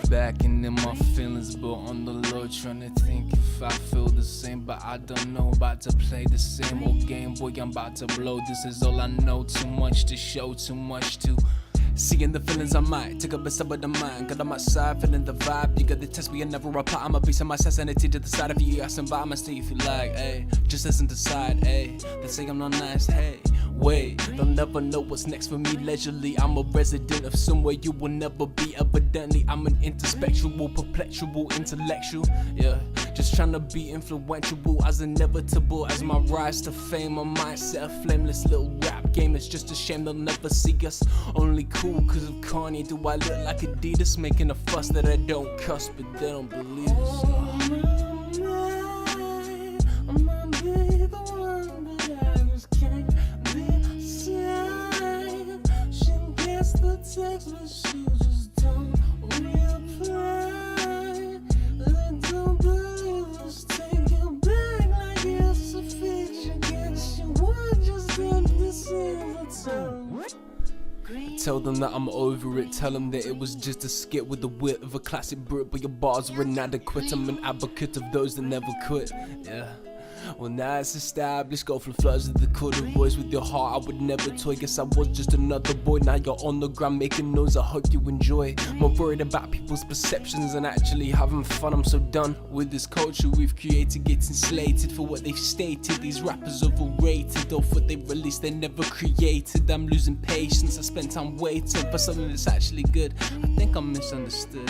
Back in my feelings, but on the low, trying to think if I feel the same, but I don't know. About to play the same old game, boy, I'm about to blow. This is all I know, too much to show, too much to seeing the feelings I might take up a step of the mind. Got on my side, feeling the vibe. You got the test me and never reply. I'm a beast of my sanity to the side of you. Asking by my state if you like, ayy. Just listen to side, ayy. They say I'm not nice, hey. Wait, they'll never know what's next for me leisurely. I'm a resident of somewhere you will never be. Evidently, I'm an introspectual, perpetual intellectual. Yeah, just trying to be influential as inevitable as my rise to fame. I might set a flameless little rap game. It's just a shame they'll never see us. Only cool cause of Kanye. Do I look like Adidas? Making a fuss that I don't cuss, but they don't believe us. Text, but she just don't reply. They don't believe us. Take it back like it's a fiction. Guess you would just end this every time. Tell them that I'm over it. Tell them that it was just a skit with the wit of a classic Brit, but your bars were inadequate. I'm an advocate of those that never quit. Yeah. Well, now it's established. Go from floods with the corduroys. With your heart, I would never toy. Guess I was just another boy. Now you're on the ground making noise. I hope you enjoy. More worried about people's perceptions and actually having fun. I'm so done with this culture we've created, getting slated for what they've stated. These rappers overrated. Off what they released, they never created. I'm losing patience. I spent time waiting for something that's actually good. I think I'm misunderstood.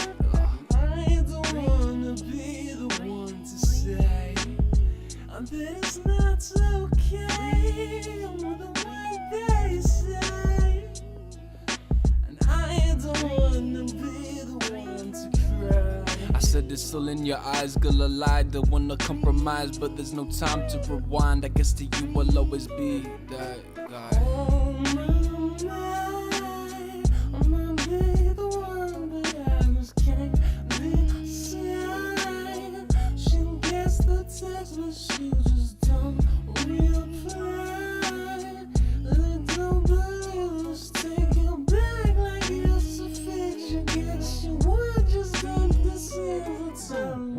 I don't wanna be the one to say that it's not okay with the way they say, and I don't wanna be the one to cry. I said it's all in your eyes, girl, I lied. Don't wanna compromise, but there's no time to rewind. I guess to you I'll always be that guy. Oh my, I wanna be the one, but I just can't decide. She gets the text, but she just don't reply. They don't believe us. Take it back like it's a fiction. Guess you would just end this every time.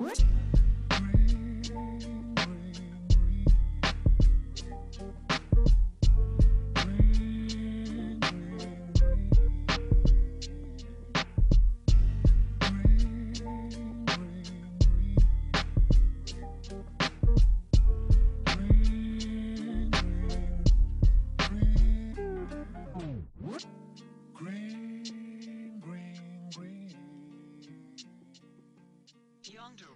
Yonder.